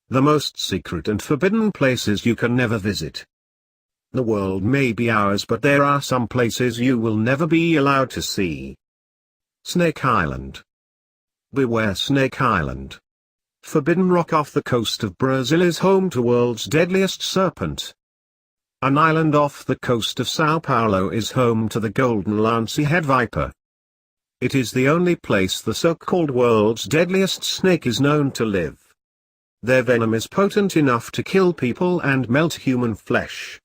the most secret and forbidden places you can never visit. The world may be ours, but there are some places you will never be allowed to see. Snake Island. Beware Snake Island. Forbidden rock off the coast of Brazil is home to world's deadliest serpent. An island off the coast of São Paulo is home to the golden lancehead viper. It is the only place the so-called world's deadliest snake is known to live. Their venom is potent enough to kill people and melt human flesh.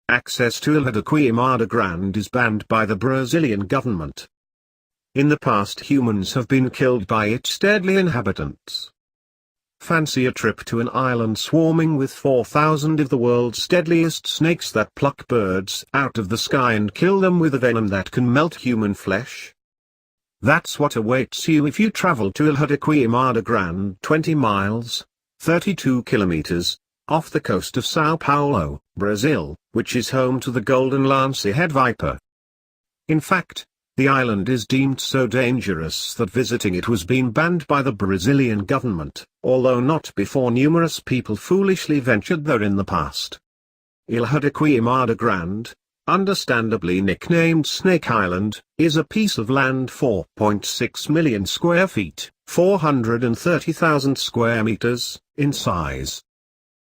Access to Ilha da Queimada Grande is banned by the Brazilian government. In the past, humans have been killed by its deadly inhabitants. Fancy a trip to an island swarming with 4,000 of the world's deadliest snakes that pluck birds out of the sky and kill them with a venom that can melt human flesh? That's what awaits you if you travel to Ilha da Queimada Grande, 20 miles, 32 kilometers, off the coast of São Paulo, Brazil, which is home to the golden lancehead viper. In fact, the island is deemed so dangerous that visiting it was being banned by the Brazilian government, although not before numerous people foolishly ventured there in the past. Ilha da Queimada Grande, understandably nicknamed Snake Island, is a piece of land 4.6 million square feet, 430,000 square meters, in size.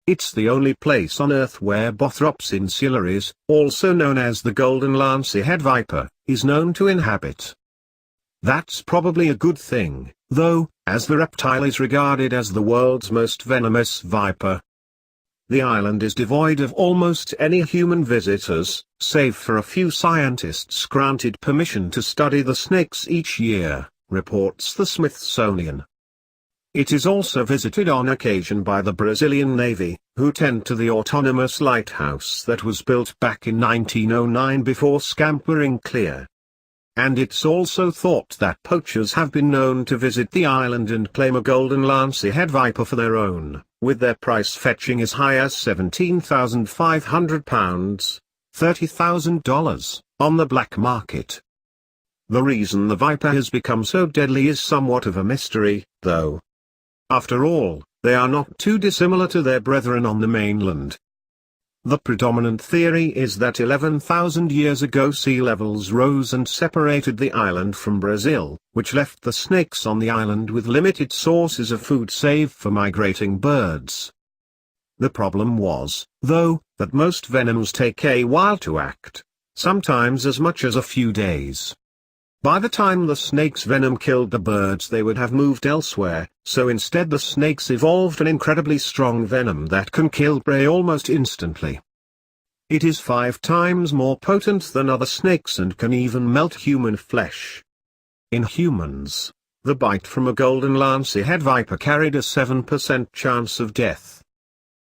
It's the only place on Earth where Bothrops insularis, also known as the golden lancehead viper, is known to inhabit. That's probably a good thing, though, as the reptile is regarded as the world's most venomous viper. The island is devoid of almost any human visitors, save for a few scientists granted permission to study the snakes each year, reports the Smithsonian. It is also visited on occasion by the Brazilian Navy, who tend to the autonomous lighthouse that was built back in 1909 before scampering clear. And it's also thought that poachers have been known to visit the island and claim a golden lancehead viper for their own, with their price fetching as high as £17,500, $30,000, on the black market. The reason the viper has become so deadly is somewhat of a mystery, though. After all, they are not too dissimilar to their brethren on the mainland. The predominant theory is that 11,000 years ago sea levels rose and separated the island from Brazil, which left the snakes on the island with limited sources of food save for migrating birds. The problem was, though, that most venoms take a while to act, sometimes as much as a few days. By the time the snake's venom killed the birds, they would have moved elsewhere, so instead the snakes evolved an incredibly strong venom that can kill prey almost instantly. It is 5 times more potent than other snakes and can even melt human flesh. In humans, the bite from a golden lancehead viper carried a 7% chance of death.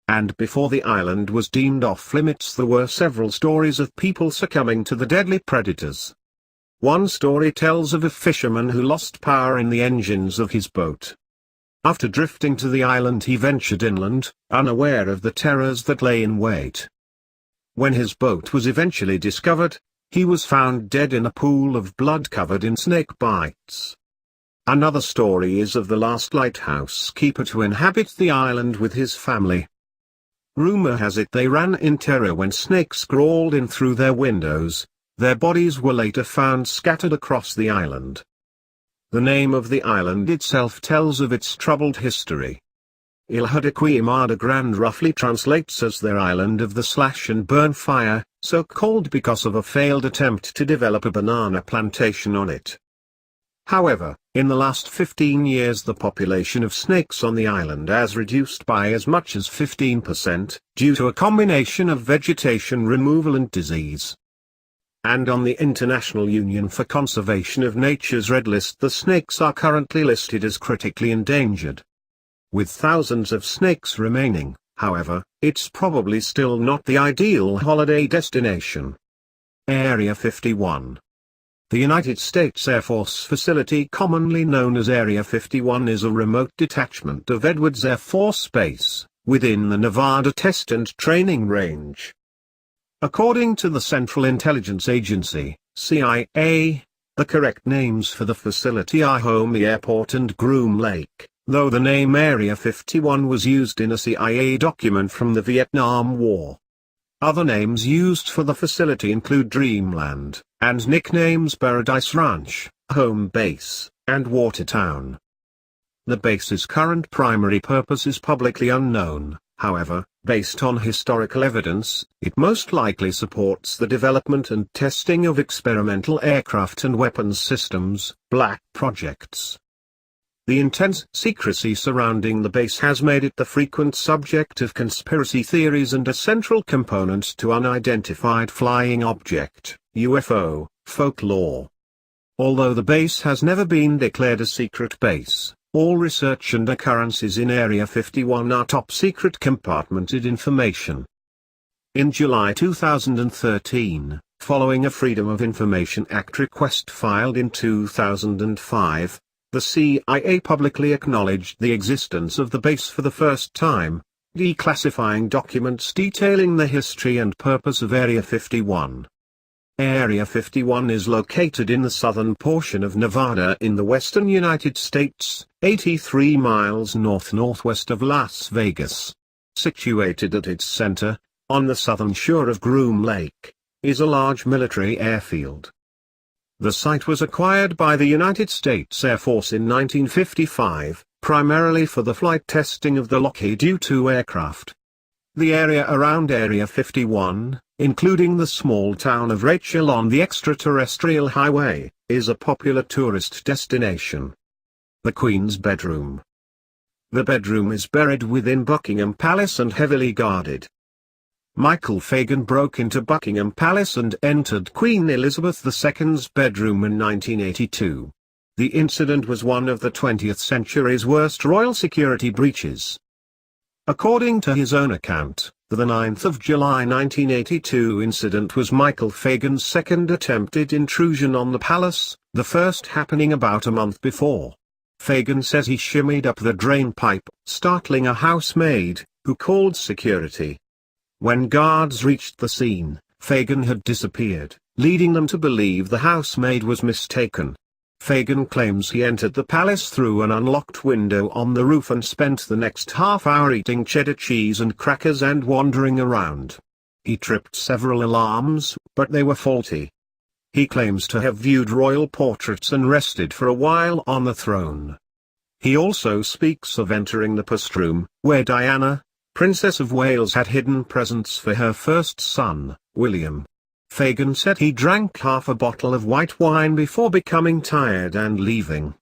And before the island was deemed off limits, there were several stories of people succumbing to the deadly predators. One story tells of a fisherman who lost power in the engines of his boat. After drifting to the island, he ventured inland, unaware of the terrors that lay in wait. When his boat was eventually discovered, he was found dead in a pool of blood covered in snake bites. Another story is of the last lighthouse keeper to inhabit the island with his family. Rumor has it they ran in terror when snakes crawled in through their windows. Their bodies were later found scattered across the island. The name of the island itself tells of its troubled history. Ilha da Queimada Grande roughly translates as their island of the slash and burn fire, so called because of a failed attempt to develop a banana plantation on it. However, in the last 15 years the population of snakes on the island has reduced by as much as 15%, due to a combination of vegetation removal and disease. And on the International Union for Conservation of Nature's Red List, the snakes are currently listed as critically endangered. With thousands of snakes remaining, however, it's probably still not the ideal holiday destination. Area 51. The United States Air Force facility, commonly known as Area 51, is a remote detachment of Edwards Air Force Base, within the Nevada Test and Training Range. According to the Central Intelligence Agency, CIA, the correct names for the facility are Homey Airport and Groom Lake, though the name Area 51 was used in a CIA document from the Vietnam War. Other names used for the facility include Dreamland, and nicknames Paradise Ranch, Home Base, and Watertown. The base's current primary purpose is publicly unknown. However, based on historical evidence, it most likely supports the development and testing of experimental aircraft and weapons systems, black projects. The intense secrecy surrounding the base has made it the frequent subject of conspiracy theories and a central component to unidentified flying object, UFO, folklore. Although the base has never been declared a secret base, all research and occurrences in Area 51 are top-secret compartmented information. In July 2013, following a Freedom of Information Act request filed in 2005, the CIA publicly acknowledged the existence of the base for the first time, declassifying documents detailing the history and purpose of Area 51. Area 51 is located in the southern portion of Nevada in the western United States, 83 miles north-northwest of Las Vegas. Situated at its center, on the southern shore of Groom Lake, is a large military airfield. The site was acquired by the United States Air Force in 1955, primarily for the flight testing of the Lockheed U-2 aircraft. The area around Area 51, including the small town of Rachel on the extraterrestrial highway, is a popular tourist destination. The Queen's Bedroom. The bedroom is buried within Buckingham Palace and heavily guarded. Michael Fagan broke into Buckingham Palace and entered Queen Elizabeth II's bedroom in 1982. The incident was one of the 20th century's worst royal security breaches. According to his own account, the 9th of July 1982 incident was Michael Fagan's second attempted intrusion on the palace, the first happening about a month before. Fagan says he shimmied up the drain pipe, startling a housemaid, who called security. When guards reached the scene, Fagan had disappeared, leading them to believe the housemaid was mistaken. Fagan claims he entered the palace through an unlocked window on the roof and spent the next half hour eating cheddar cheese and crackers and wandering around. He tripped several alarms, but they were faulty. He claims to have viewed royal portraits and rested for a while on the throne. He also speaks of entering the post room, where Diana, Princess of Wales, had hidden presents for her first son, William. Fagan said he drank half a bottle of white wine before becoming tired and leaving.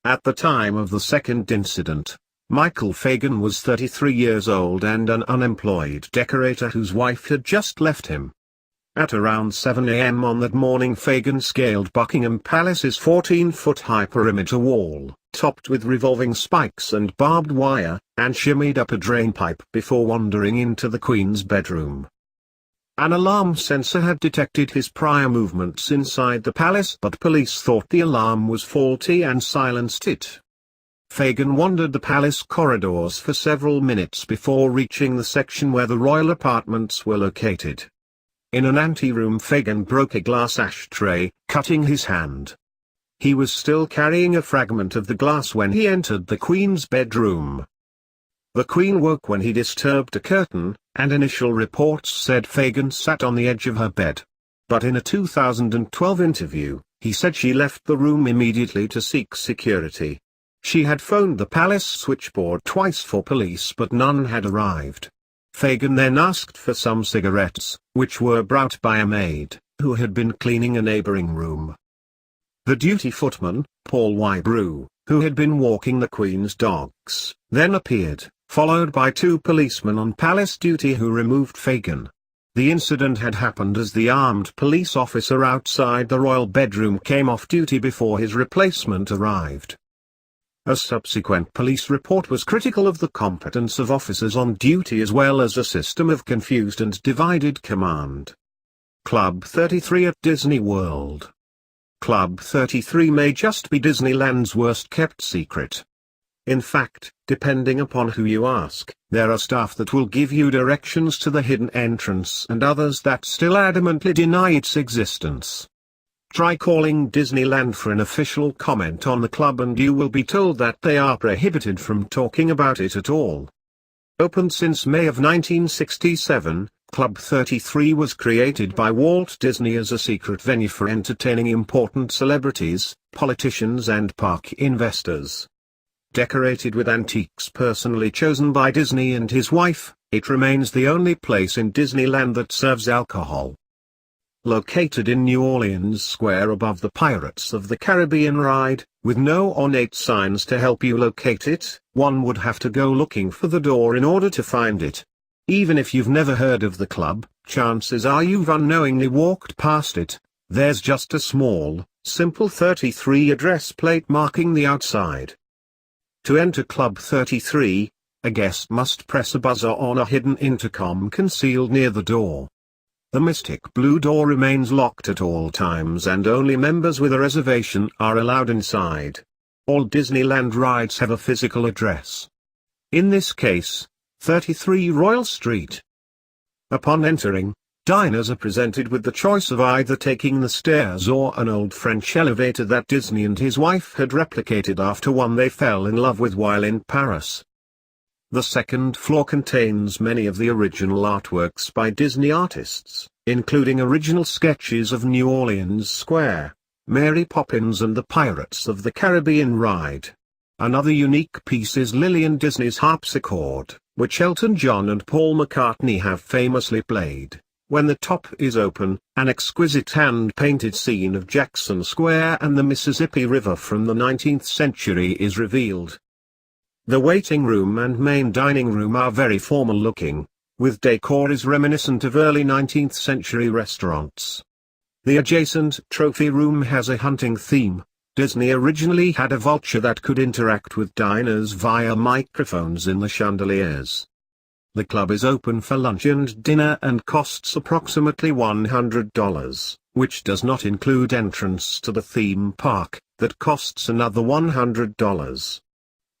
At the time of the second incident, Michael Fagan was 33 years old and an unemployed decorator whose wife had just left him. At around 7 a.m. on that morning, Fagan scaled Buckingham Palace's 14-foot-high perimeter wall, topped with revolving spikes and barbed wire, and shimmied up a drain pipe before wandering into the Queen's bedroom. An alarm sensor had detected his prior movements inside the palace, but police thought the alarm was faulty and silenced it. Fagan wandered the palace corridors for several minutes before reaching the section where the royal apartments were located. In an anteroom, Fagan broke a glass ashtray, cutting his hand. He was still carrying a fragment of the glass when he entered the Queen's bedroom. The Queen woke when he disturbed a curtain, and initial reports said Fagan sat on the edge of her bed. But in a 2012 interview, he said she left the room immediately to seek security. She had phoned the palace switchboard twice for police, but none had arrived. Fagan then asked for some cigarettes, which were brought by a maid, who had been cleaning a neighboring room. The duty footman, Paul Wybrew, who had been walking the Queen's dogs, then appeared, followed by two policemen on palace duty who removed Fagan. The incident had happened as the armed police officer outside the royal bedroom came off duty before his replacement arrived. A subsequent police report was critical of the competence of officers on duty as well as a system of confused and divided command. Club 33 at Disney World. Club 33 may just be Disneyland's worst-kept secret. In fact, depending upon who you ask, there are staff that will give you directions to the hidden entrance and others that still adamantly deny its existence. Try calling Disneyland for an official comment on the club and you will be told that they are prohibited from talking about it at all. Opened since May of 1967, Club 33 was created by Walt Disney as a secret venue for entertaining important celebrities, politicians and park investors. Decorated with antiques personally chosen by Disney and his wife, it remains the only place in Disneyland that serves alcohol. Located in New Orleans Square above the Pirates of the Caribbean ride, with no ornate signs to help you locate it, one would have to go looking for the door in order to find it. Even if you've never heard of the club, chances are you've unknowingly walked past it. There's just a small, simple 33 address plate marking the outside. To enter Club 33, a guest must press a buzzer on a hidden intercom concealed near the door. The mystic blue door remains locked at all times and only members with a reservation are allowed inside. All Disneyland rides have a physical address. In this case, 33 Royal Street. Upon entering, diners are presented with the choice of either taking the stairs or an old French elevator that Disney and his wife had replicated after one they fell in love with while in Paris. The second floor contains many of the original artworks by Disney artists, including original sketches of New Orleans Square, Mary Poppins and the Pirates of the Caribbean ride. Another unique piece is Lillian Disney's harpsichord, which Elton John and Paul McCartney have famously played. When the top is open, an exquisite hand-painted scene of Jackson Square and the Mississippi River from the 19th century is revealed. The waiting room and main dining room are very formal-looking, with decor is reminiscent of early 19th century restaurants. The adjacent trophy room has a hunting theme. Disney originally had a vulture that could interact with diners via microphones in the chandeliers. The club is open for lunch and dinner and costs approximately $100, which does not include entrance to the theme park, that costs another $100.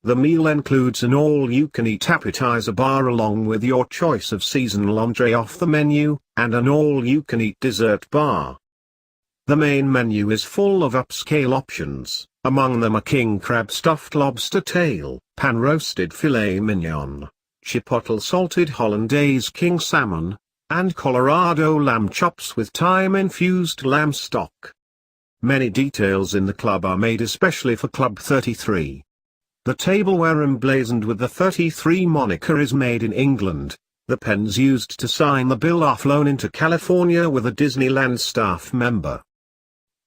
The meal includes an all-you-can-eat appetizer bar along with your choice of seasonal entree off the menu, and an all-you-can-eat dessert bar. The main menu is full of upscale options, among them a king crab stuffed lobster tail, pan-roasted filet mignon, chipotle salted hollandaise king salmon, and Colorado lamb chops with thyme-infused lamb stock. Many details in the club are made especially for Club 33. The tableware emblazoned with the 33 moniker is made in England. The pens used to sign the bill are flown into California with a Disneyland staff member.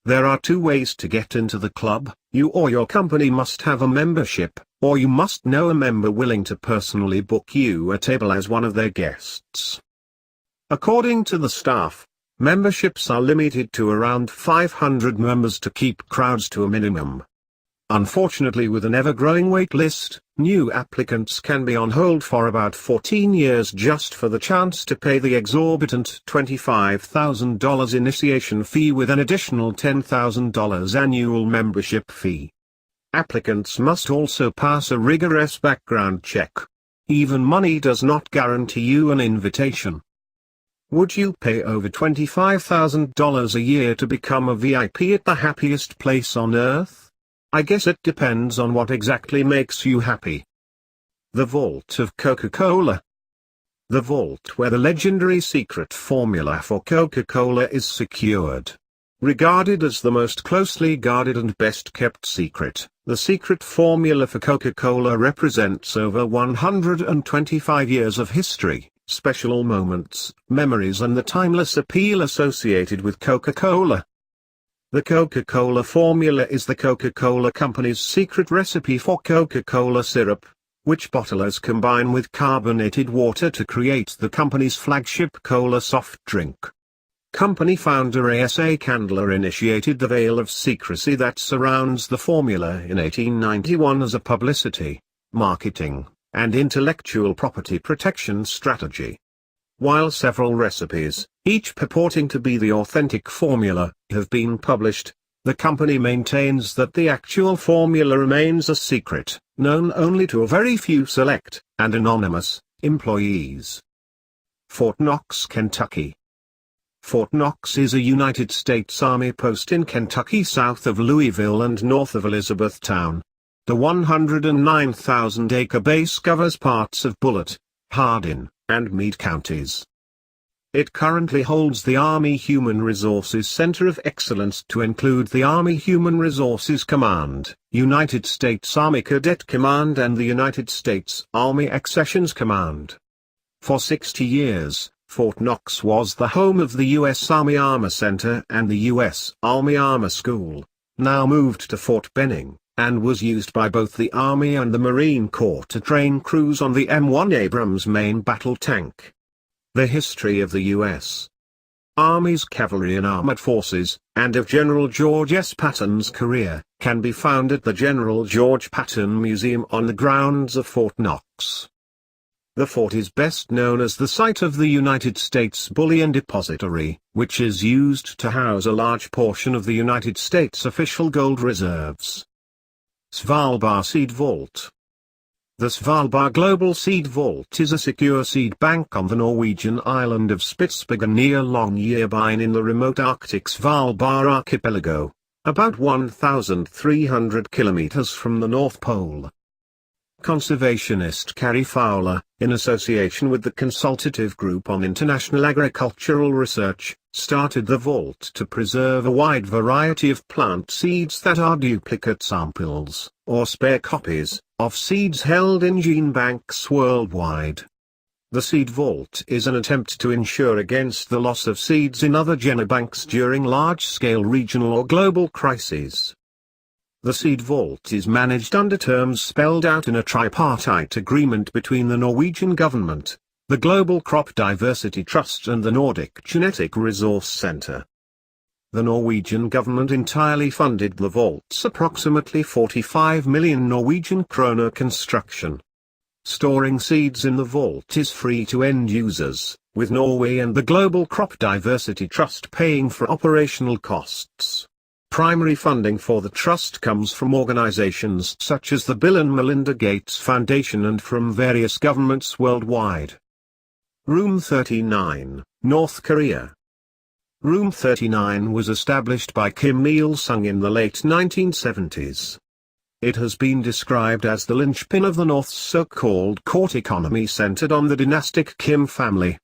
There are two ways to get into the club: you or your company must have a membership, or you must know a member willing to personally book you a table as one of their guests. According to the staff, memberships are limited to around 500 members to keep crowds to a minimum. Unfortunately, with an ever-growing wait list, new applicants can be on hold for about 14 years just for the chance to pay the exorbitant $25,000 initiation fee with an additional $10,000 annual membership fee. Applicants must also pass a rigorous background check. Even money does not guarantee you an invitation. Would you pay over $25,000 a year to become a VIP at the happiest place on earth? I guess it depends on what exactly makes you happy. The Vault of Coca-Cola. The vault where the legendary secret formula for Coca-Cola is secured. Regarded as the most closely guarded and best kept secret, the secret formula for Coca-Cola represents over 125 years of history, special moments, memories and the timeless appeal associated with Coca-Cola. The Coca-Cola formula is the Coca-Cola Company's secret recipe for Coca-Cola syrup, which bottlers combine with carbonated water to create the company's flagship cola soft drink. Company founder Asa Candler initiated the veil of secrecy that surrounds the formula in 1891 as a publicity, marketing, and intellectual property protection strategy. While several recipes, each purporting to be the authentic formula, have been published, the company maintains that the actual formula remains a secret, known only to a very few select, and anonymous, employees. Fort Knox, Kentucky. Fort Knox is a United States Army post in Kentucky south of Louisville and north of Elizabethtown. The 109,000-acre base covers parts of Bullitt, Hardin, and Meade counties. It currently holds the Army Human Resources Center of Excellence to include the Army Human Resources Command, United States Army Cadet Command and the United States Army Accessions Command. For 60 years, Fort Knox was the home of the U.S. Army Armor Center and the U.S. Army Armor School, now moved to Fort Benning, and was used by both the Army and the Marine Corps to train crews on the M1 Abrams main battle tank. The history of the U.S. Army's cavalry and armored forces, and of General George S. Patton's career, can be found at the General George Patton Museum on the grounds of Fort Knox. The fort is best known as the site of the United States Bullion Depository, which is used to house a large portion of the United States official gold reserves. Svalbard Seed Vault. The Svalbard Global Seed Vault is a secure seed bank on the Norwegian island of Spitsbergen near Longyearbyen in the remote Arctic Svalbard archipelago, about 1,300 kilometers from the North Pole. Conservationist Carrie Fowler, in association with the Consultative Group on International Agricultural Research, started the vault to preserve a wide variety of plant seeds that are duplicate samples, or spare copies, of seeds held in gene banks worldwide. The Seed Vault is an attempt to ensure against the loss of seeds in other genobanks during large-scale regional or global crises. The Seed Vault is managed under terms spelled out in a tripartite agreement between the Norwegian government, the Global Crop Diversity Trust and the Nordic Genetic Resource Center. The Norwegian government entirely funded the vault's approximately 45 million Norwegian kroner construction. Storing seeds in the vault is free to end users, with Norway and the Global Crop Diversity Trust paying for operational costs. Primary funding for the trust comes from organizations such as the Bill and Melinda Gates Foundation and from various governments worldwide. Room 39, North Korea. Room 39 was established by Kim Il-sung in the late 1970s. It has been described as the linchpin of the North's so-called court economy centered on the dynastic Kim family.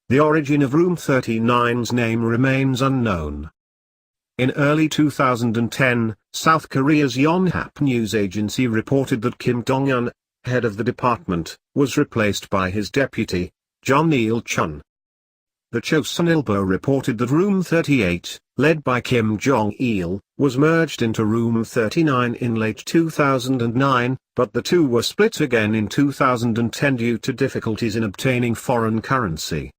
The origin of Room 39's name remains unknown. In early 2010, South Korea's Yonhap news agency reported that Kim Dong-un, head of the department, was replaced by his deputy, John Il-chun. The Chosun Ilbo reported that Room 38, led by Kim Jong-il, was merged into Room 39 in late 2009, but the two were split again in 2010 due to difficulties in obtaining foreign currency.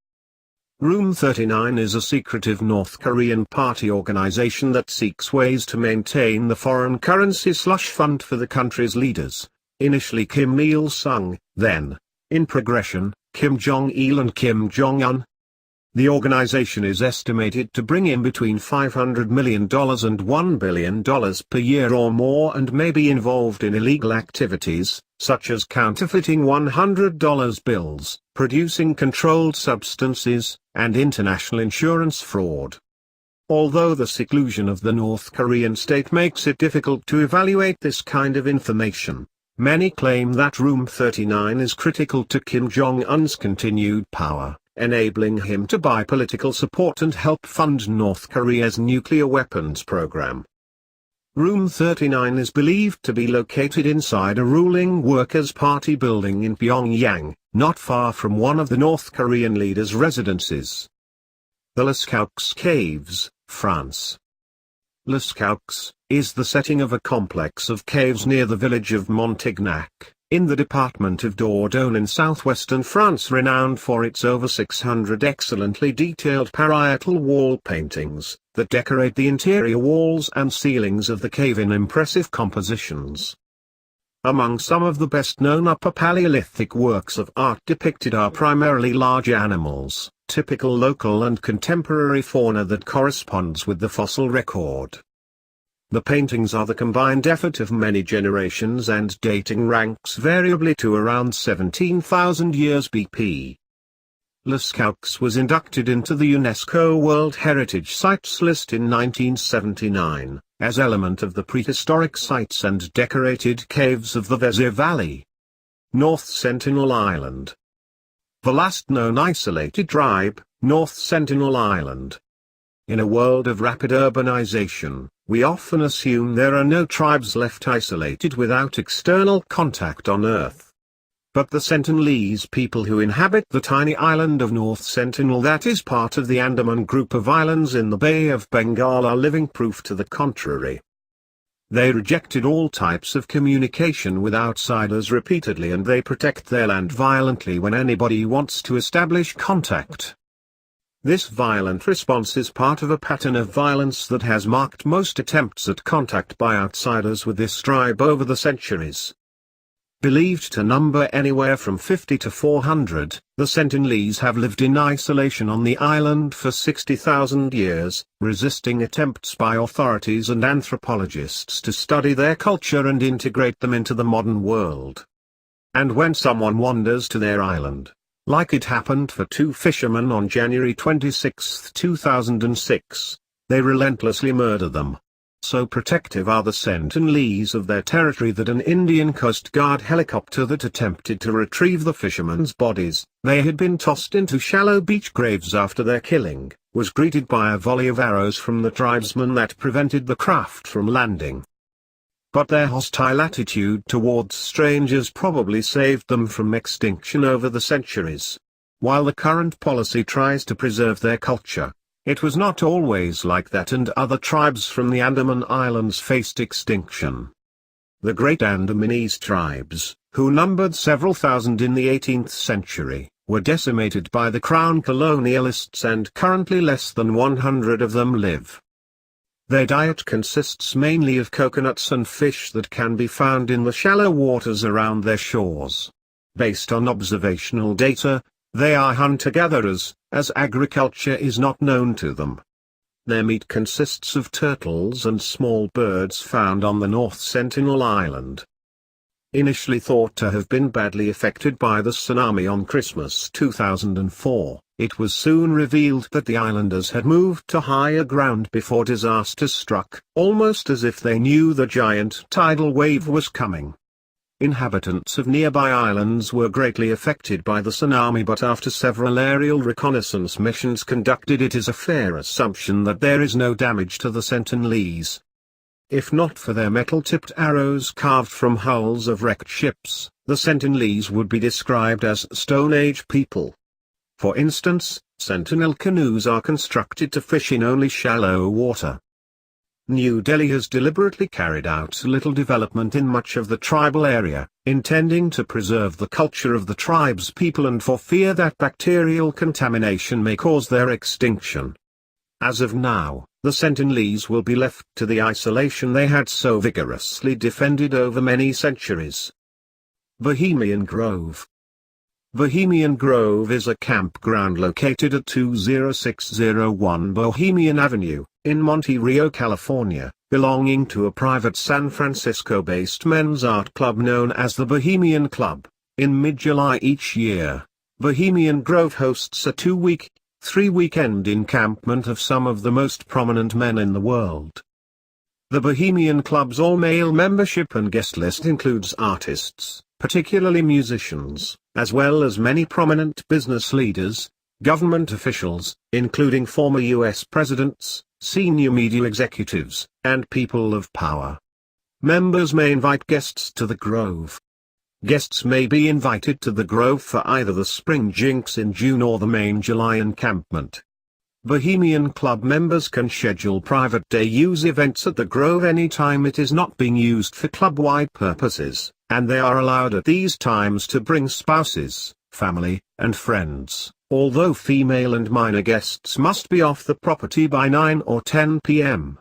Room 39 is a secretive North Korean party organization that seeks ways to maintain the foreign currency slush fund for the country's leaders, initially Kim Il-sung, then, in progression, Kim Jong-il and Kim Jong-un. The organization is estimated to bring in between $500 million and $1 billion per year or more and may be involved in illegal activities, such as counterfeiting $100 bills, producing controlled substances, and international insurance fraud. Although the seclusion of the North Korean state makes it difficult to evaluate this kind of information, many claim that Room 39 is critical to Kim Jong-un's continued power, enabling him to buy political support and help fund North Korea's nuclear weapons program. Room 39 is believed to be located inside a ruling Workers' Party building in Pyongyang, not far from one of the North Korean leader's residences. The Lascaux Caves, France. Lascaux is the setting of a complex of caves near the village of Montignac, in the department of Dordogne in southwestern France, renowned for its over 600 excellently detailed parietal wall paintings, that decorate the interior walls and ceilings of the cave in impressive compositions. Among some of the best-known Upper Paleolithic works of art depicted are primarily large animals, typical local and contemporary fauna that corresponds with the fossil record. The paintings are the combined effort of many generations and dating ranks variably to around 17,000 years BP. Lascaux was inducted into the UNESCO World Heritage Sites list in 1979, as element of the prehistoric sites and decorated caves of the Vézère Valley. North Sentinel Island. The last known isolated tribe, North Sentinel Island. In a world of rapid urbanization, we often assume there are no tribes left isolated without external contact on Earth. But the Sentinelese people who inhabit the tiny island of North Sentinel that is part of the Andaman group of islands in the Bay of Bengal are living proof to the contrary. They rejected all types of communication with outsiders repeatedly, and they protect their land violently when anybody wants to establish contact. This violent response is part of a pattern of violence that has marked most attempts at contact by outsiders with this tribe over the centuries. Believed to number anywhere from 50 to 400, the Sentinelese have lived in isolation on the island for 60,000 years, resisting attempts by authorities and anthropologists to study their culture and integrate them into the modern world. And when someone wanders to their island, like it happened for two fishermen on January 26, 2006, they relentlessly murder them. So protective are the Sentinelese of their territory that an Indian Coast Guard helicopter that attempted to retrieve the fishermen's bodies, they had been tossed into shallow beach graves after their killing, was greeted by a volley of arrows from the tribesmen that prevented the craft from landing. But their hostile attitude towards strangers probably saved them from extinction over the centuries. While the current policy tries to preserve their culture, it was not always like that, and other tribes from the Andaman Islands faced extinction. The Great Andamanese tribes, who numbered several thousand in the 18th century, were decimated by the Crown colonialists, and currently less than 100 of them live. Their diet consists mainly of coconuts and fish that can be found in the shallow waters around their shores. Based on observational data, they are hunter-gatherers, as agriculture is not known to them. Their meat consists of turtles and small birds found on the North Sentinel Island. Initially thought to have been badly affected by the tsunami on Christmas 2004, it was soon revealed that the islanders had moved to higher ground before disaster struck, almost as if they knew the giant tidal wave was coming. Inhabitants of nearby islands were greatly affected by the tsunami, but after several aerial reconnaissance missions conducted, it is a fair assumption that there is no damage to the Sentinelese. If not for their metal-tipped arrows carved from hulls of wrecked ships, the Sentinelese would be described as Stone Age people. For instance, Sentinel canoes are constructed to fish in only shallow water. New Delhi has deliberately carried out little development in much of the tribal area, intending to preserve the culture of the tribe's people and for fear that bacterial contamination may cause their extinction. As of now, the Sentinelese will be left to the isolation they had so vigorously defended over many centuries. Bohemian Grove. Bohemian Grove is a campground located at 20601 Bohemian Avenue, in Monte Rio, California, belonging to a private San Francisco-based men's art club known as the Bohemian Club. In mid-July each year, Bohemian Grove hosts a 2-week, 3-weekend encampment of some of the most prominent men in the world. The Bohemian Club's all-male membership and guest list includes artists, particularly musicians, as well as many prominent business leaders, government officials, including former U.S. presidents, senior media executives, and people of power. Members may invite guests to the Grove. Guests may be invited to the Grove for either the Spring Jinx in June or the main July encampment. Bohemian Club members can schedule private day-use events at the Grove anytime it is not being used for club-wide purposes, and they are allowed at these times to bring spouses, family, and friends, although female and minor guests must be off the property by 9 or 10 p.m.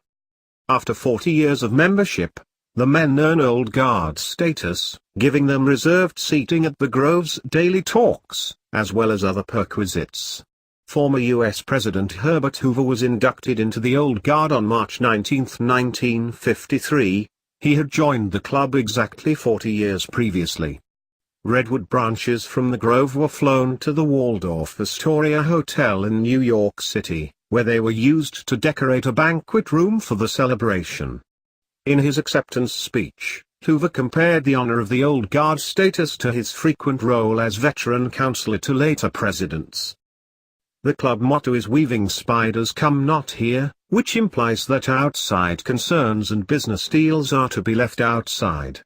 After 40 years of membership, the men earn Old Guard status, giving them reserved seating at the Grove's daily talks, as well as other perquisites. Former U.S. President Herbert Hoover was inducted into the Old Guard on March 19, 1953. He had joined the club exactly 40 years previously. redwood branches from the grove were flown to the Waldorf Astoria Hotel in New York City, where they were used to decorate a banquet room for the celebration. In his acceptance speech, Hoover compared the honor of the old guard status to his frequent role as veteran counselor to later presidents. The club motto is "Weaving spiders come not here," which implies that outside concerns and business deals are to be left outside.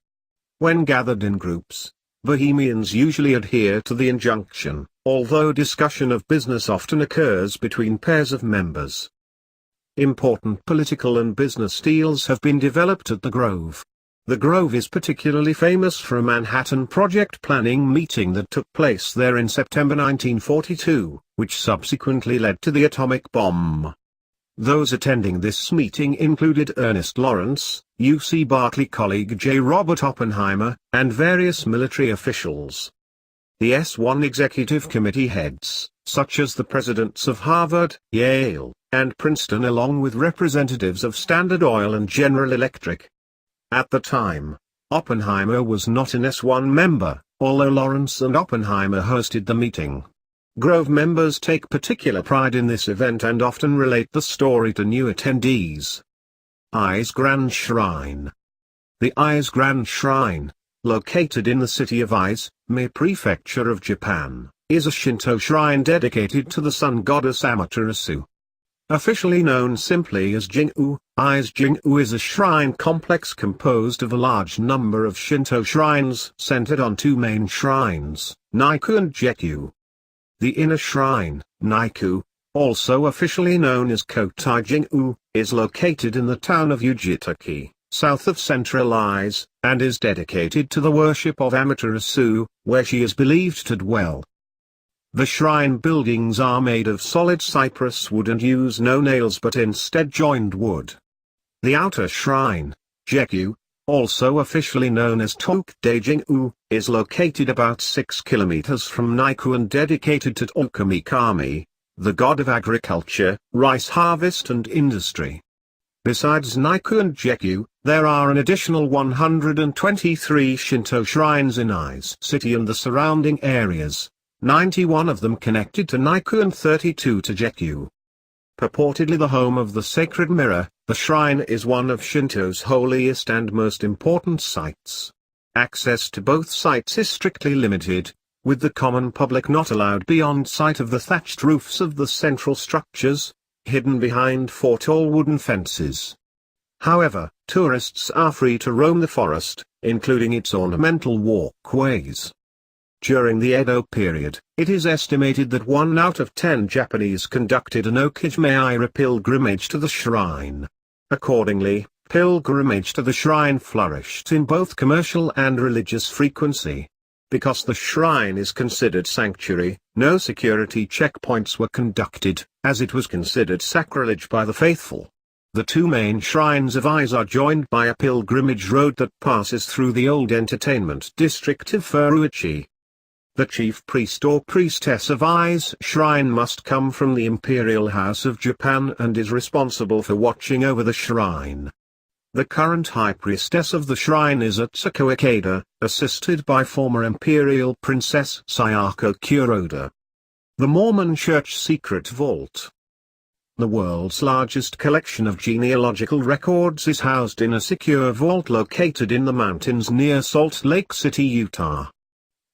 When gathered in groups, Bohemians usually adhere to the injunction, although discussion of business often occurs between pairs of members. Important political and business deals have been developed at the Grove. The Grove is particularly famous for a Manhattan Project planning meeting that took place there in September 1942, which subsequently led to the atomic bomb. Those attending this meeting included Ernest Lawrence, UC Berkeley colleague J. Robert Oppenheimer, and various military officials. The S1 Executive Committee heads, such as the presidents of Harvard, Yale, and Princeton, along with representatives of Standard Oil and General Electric. At the time, Oppenheimer was not an S1 member, although Lawrence and Oppenheimer hosted the meeting. Grove members take particular pride in this event and often relate the story to new attendees. Ai's Grand Shrine. The Ai's Grand Shrine, located in the city of Ise, Mie Prefecture of Japan, is a Shinto shrine dedicated to the sun goddess Amaterasu. Officially known simply as Jing'u, Ai's Jing'u is a shrine complex composed of a large number of Shinto shrines centered on two main shrines, Naiku and Jekyu. The inner shrine, Naiku, also officially known as Kotai Jing'u, is located in the town of Ujitaki, south of central Ise, and is dedicated to the worship of Amaterasu, where she is believed to dwell. The shrine buildings are made of solid cypress wood and use no nails but instead joined wood. The outer shrine, Jekyu, also officially known as Tokudai Jing'u, is located about 6 kilometers from Naiku and dedicated to Okami Kami, the god of agriculture, rice harvest and industry. Besides Naiku and Jekyu, there are an additional 123 Shinto shrines in Ise City and the surrounding areas, 91 of them connected to Naiku and 32 to Jekyu. Purportedly the home of the sacred mirror, the shrine is one of Shinto's holiest and most important sites. Access to both sites is strictly limited, with the common public not allowed beyond sight of the thatched roofs of the central structures, hidden behind 4 tall wooden fences. However, tourists are free to roam the forest, including its ornamental walkways. During the Edo period, it is estimated that 1 out of 10 Japanese conducted an Okijime-ira pilgrimage to the shrine. Accordingly, pilgrimage to the shrine flourished in both commercial and religious frequency. Because the shrine is considered sanctuary, no security checkpoints were conducted, as it was considered sacrilege by the faithful. The two main shrines of Ise are joined by a pilgrimage road that passes through the old entertainment district of Furuichi. The chief priest or priestess of Ise shrine must come from the Imperial House of Japan and is responsible for watching over the shrine. The current high priestess of the shrine is Atsuko Ikeda, assisted by former Imperial Princess Sayako Kuroda. The Mormon Church Secret Vault. The world's largest collection of genealogical records is housed in a secure vault located in the mountains near Salt Lake City, Utah.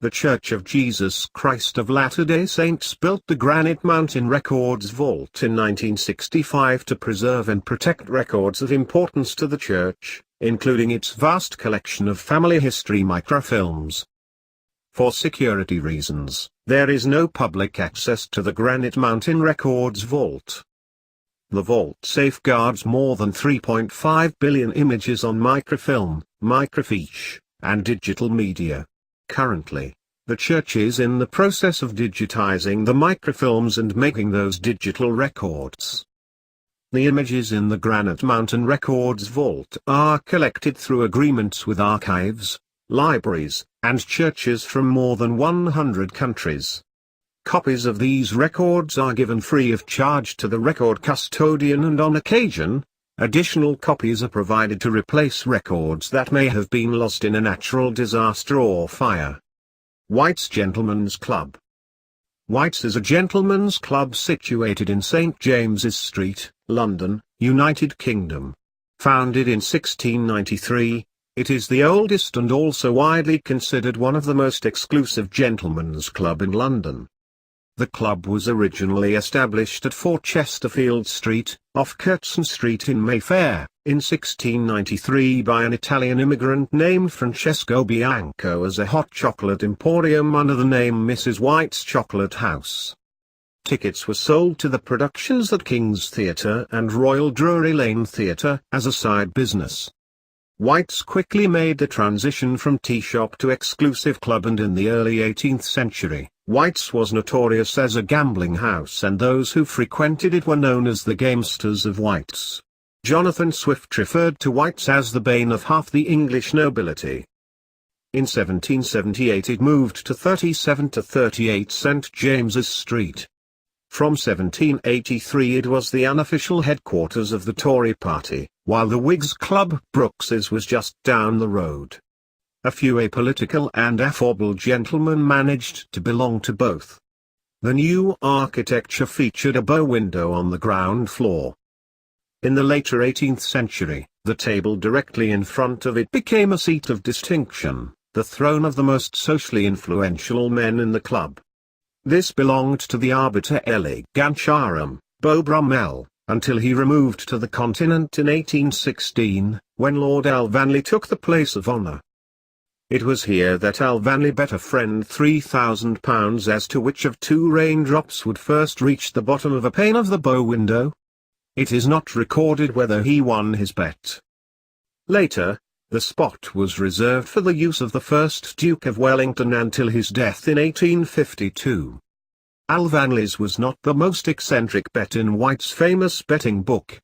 The Church of Jesus Christ of Latter-day Saints built the Granite Mountain Records Vault in 1965 to preserve and protect records of importance to the Church, including its vast collection of family history microfilms. For security reasons, there is no public access to the Granite Mountain Records Vault. The vault safeguards more than 3.5 billion images on microfilm, microfiche, and digital media. Currently, the church is in the process of digitizing the microfilms and making those digital records. The images in the Granite Mountain Records Vault are collected through agreements with archives, libraries, and churches from more than 100 countries. Copies of these records are given free of charge to the record custodian, and on occasion, additional copies are provided to replace records that may have been lost in a natural disaster or fire. White's Gentlemen's Club. White's is a gentlemen's club situated in St James's Street, London, United Kingdom. Founded in 1693, it is the oldest and also widely considered one of the most exclusive gentlemen's club in London. The club was originally established at 4 Chesterfield Street, off Curtin Street in Mayfair, in 1693 by an Italian immigrant named Francesco Bianco as a hot chocolate emporium under the name Mrs. White's Chocolate House. Tickets were sold to the productions at King's Theatre and Royal Drury Lane Theatre as a side business. White's quickly made the transition from tea shop to exclusive club, and in the early 18th century, White's was notorious as a gambling house, and those who frequented it were known as the gamesters of White's. Jonathan Swift referred to White's as the bane of half the English nobility. In 1778 it moved to 37 to 38 St James's Street. From 1783 it was the unofficial headquarters of the Tory party, while the Whigs Club Brooks's was just down the road. A few apolitical and affable gentlemen managed to belong to both. The new architecture featured a bow window on the ground floor. In the later 18th century, the table directly in front of it became a seat of distinction, the throne of the most socially influential men in the club. This belonged to the arbiter elegantiarum, Beau Brummel, until he removed to the continent in 1816, when Lord Alvanley took the place of honour. It was here that Alvanley bet a friend £3,000 as to which of 2 raindrops would first reach the bottom of a pane of the bow window. It is not recorded whether he won his bet. Later, the spot was reserved for the use of the first Duke of Wellington until his death in 1852. Alvanley's was not the most eccentric bet in White's famous betting book.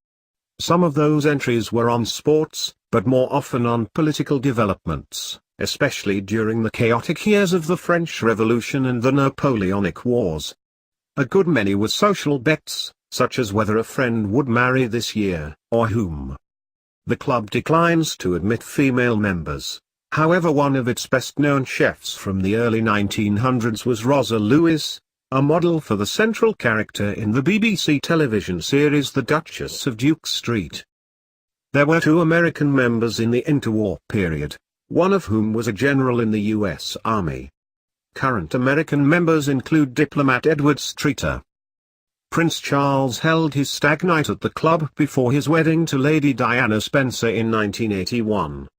Some of those entries were on sports, but more often on political developments, especially during the chaotic years of the French Revolution and the Napoleonic Wars. A good many were social bets, such as whether a friend would marry this year, or whom. The club declines to admit female members. However, one of its best-known chefs from the early 1900s was Rosa Lewis, a model for the central character in the BBC television series The Duchess of Duke Street. There were 2 American members in the interwar period, one of whom was a general in the U.S. Army. Current American members include diplomat Edward Streeter. Prince Charles held his stag night at the club before his wedding to Lady Diana Spencer in 1981.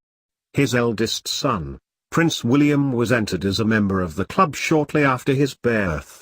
His eldest son, Prince William, was entered as a member of the club shortly after his birth.